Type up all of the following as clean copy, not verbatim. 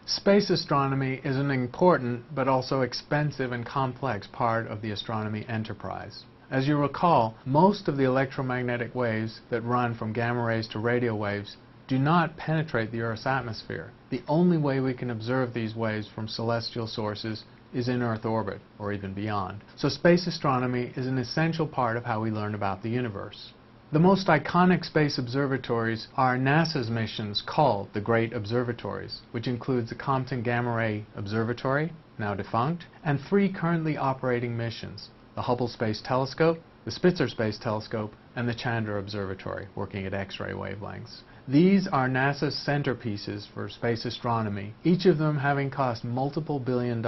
Space astronomy is an important but also expensive and complex part of the astronomy enterprise. As you recall, most of the electromagnetic waves that run from gamma rays to radio waves do not penetrate the Earth's atmosphere. The only way we can observe these waves from celestial sources is in Earth orbit, or even beyond. So space astronomy is an essential part of how we learn about the universe. The most iconic space observatories are NASA's missions called the Great Observatories, which includes the Compton Gamma Ray Observatory, now defunct, and 3 currently operating missions: the Hubble Space Telescope, the Spitzer Space Telescope, and the Chandra Observatory, working at X-ray wavelengths. These are NASA's centerpieces for space astronomy, each of them having cost multiple $billion.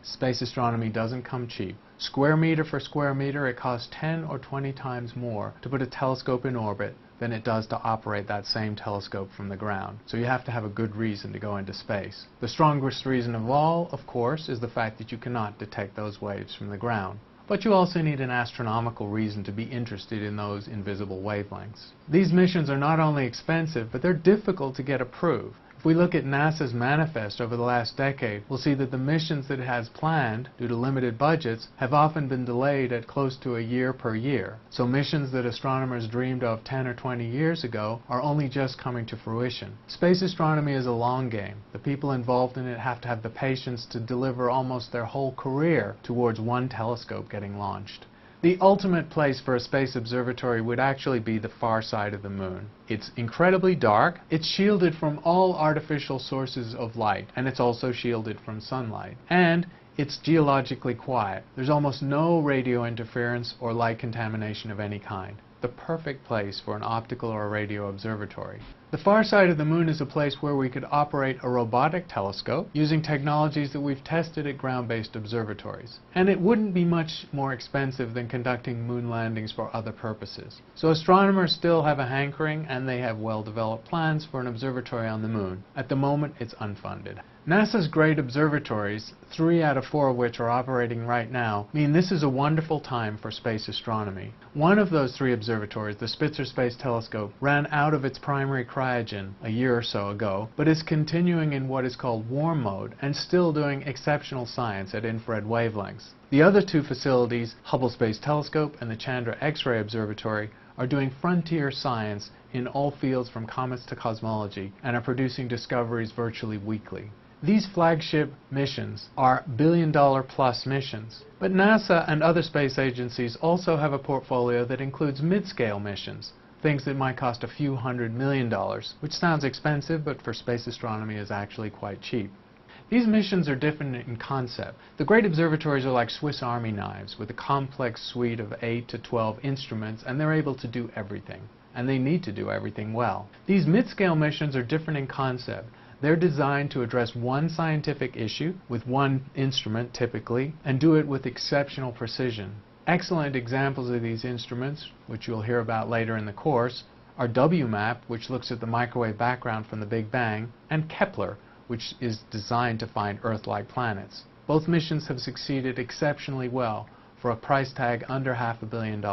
Space astronomy doesn't come cheap. Square meter for square meter, it costs 10 or 20 times more to put a telescope in orbit than it does to operate that same telescope from the ground. So you have to have a good reason to go into space. The strongest reason of all, of course, is the fact that you cannot detect those waves from the ground. But you also need an astronomical reason to be interested in those invisible wavelengths. These missions are not only expensive, but they're difficult to get approved. If we look at NASA's manifest over the last decade, we'll see that the missions that it has planned, due to limited budgets, have often been delayed at close to a year per year. So missions that astronomers dreamed of 10 or 20 years ago are only just coming to fruition. Space astronomy is a long game. The people involved in it have to have the patience to deliver almost their whole career towards one telescope getting launched. The ultimate place for a space observatory would actually be the far side of the moon. It's incredibly dark, it's shielded from all artificial sources of light, and it's also shielded from sunlight. And it's geologically quiet. There's almost no radio interference or light contamination of any kind. The perfect place for an optical or a radio observatory. The far side of the moon is a place where we could operate a robotic telescope using technologies that we've tested at ground-based observatories. And it wouldn't be much more expensive than conducting moon landings for other purposes. So astronomers still have a hankering, and they have well-developed plans for an observatory on the moon. At the moment, it's unfunded. NASA's great observatories, 3 out of 4 of which are operating right now, mean this is a wonderful time for space astronomy. One of those 3 observatories, the Spitzer Space Telescope, ran out of its primary cryogen a year or so ago, but is continuing in what is called warm mode and still doing exceptional science at infrared wavelengths. The other 2 facilities, Hubble Space Telescope and the Chandra X-ray Observatory, are doing frontier science in all fields from comets to cosmology and are producing discoveries virtually weekly. These flagship missions are billion-dollar-plus missions. But NASA and other space agencies also have a portfolio that includes mid-scale missions, things that might cost a few $100 million, which sounds expensive, but for space astronomy is actually quite cheap. These missions are different in concept. The great observatories are like Swiss Army knives with a complex suite of 8 to 12 instruments, and they're able to do everything. And they need to do everything well. These mid-scale missions are different in concept. They're designed to address one scientific issue with one instrument typically, and do it with exceptional precision. Excellent examples of these instruments, which you'll hear about later in the course, are WMAP, which looks at the microwave background from the Big Bang, and Kepler, which is designed to find Earth-like planets. Both missions have succeeded exceptionally well, for a price tag under $500 million.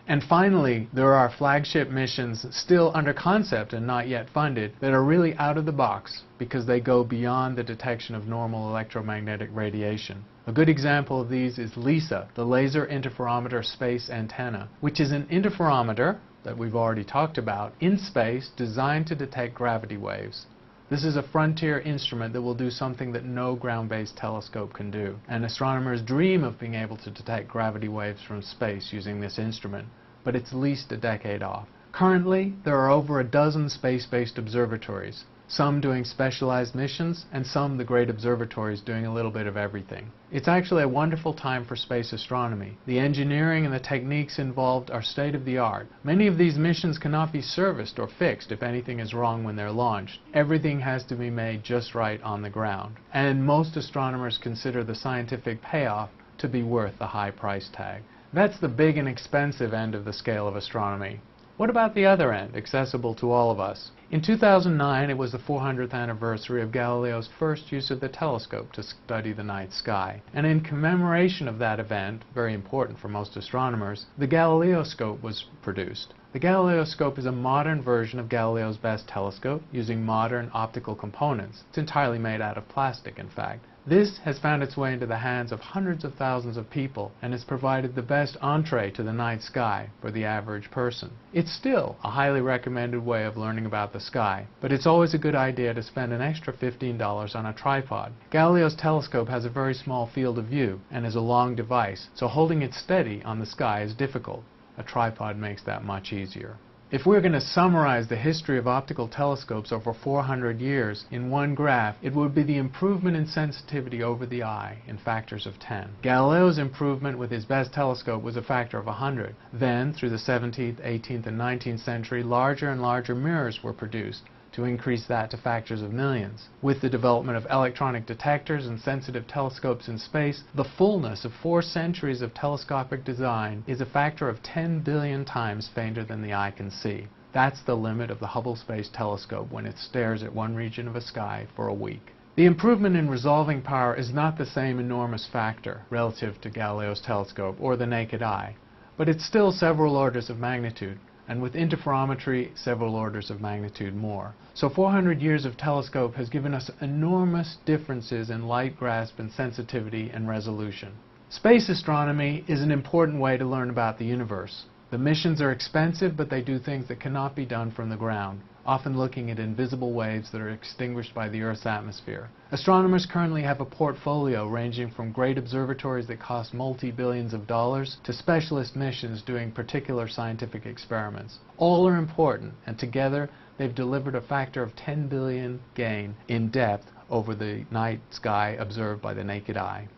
And finally, there are flagship missions still under concept and not yet funded that are really out of the box because they go beyond the detection of normal electromagnetic radiation. A good example of these is LISA, the Laser Interferometer Space Antenna, which is an interferometer that we've already talked about in space designed to detect gravity waves. This is a frontier instrument that will do something that no ground-based telescope can do. And astronomers dream of being able to detect gravity waves from space using this instrument, but it's at least a decade off. Currently, there are over a dozen space-based observatories, some doing specialized missions, and some the great observatories doing a little bit of everything. It's actually a wonderful time for space astronomy. The engineering and the techniques involved are state-of-the-art. Many of these missions cannot be serviced or fixed if anything is wrong when they're launched. Everything has to be made just right on the ground. And most astronomers consider the scientific payoff to be worth the high price tag. That's the big and expensive end of the scale of astronomy. What about the other end, accessible to all of us? In 2009, it was the 400th anniversary of Galileo's first use of the telescope to study the night sky. And in commemoration of that event, very important for most astronomers, the Galileoscope was produced. The The Galileoscope is a modern version of Galileo's best telescope using modern optical components. It's entirely made out of plastic, in fact. This has found its way into the hands of hundreds of thousands of people and has provided the best entree to the night sky for the average person. It's still a highly recommended way of learning about the sky, but it's always a good idea to spend an extra $15 on a tripod. Galileo's telescope has a very small field of view and is a long device, so holding it steady on the sky is difficult. A tripod makes that much easier. If we're going to summarize the history of optical telescopes over 400 years in one graph, it would be the improvement in sensitivity over the eye in factors of 10. Galileo's improvement with his best telescope was a factor of 100. Then, through the 17th, 18th, and 19th century, larger and larger mirrors were produced to increase that to factors of millions. With the development of electronic detectors and sensitive telescopes in space, the fullness of 4 centuries of telescopic design is a factor of 10 billion times fainter than the eye can see. That's the limit of the Hubble Space Telescope when it stares at one region of a sky for a week. The improvement in resolving power is not the same enormous factor relative to Galileo's telescope or the naked eye, but it's still several orders of magnitude, and with interferometry, several orders of magnitude more. So 400 years of telescope has given us enormous differences in light grasp and sensitivity and resolution. Space astronomy is an important way to learn about the universe. The missions are expensive, but they do things that cannot be done from the ground, often looking at invisible waves that are extinguished by the Earth's atmosphere. Astronomers currently have a portfolio ranging from great observatories that cost multi-billions of dollars to specialist missions doing particular scientific experiments. All are important, and together they've delivered a factor of 10 billion gain in depth over the night sky observed by the naked eye.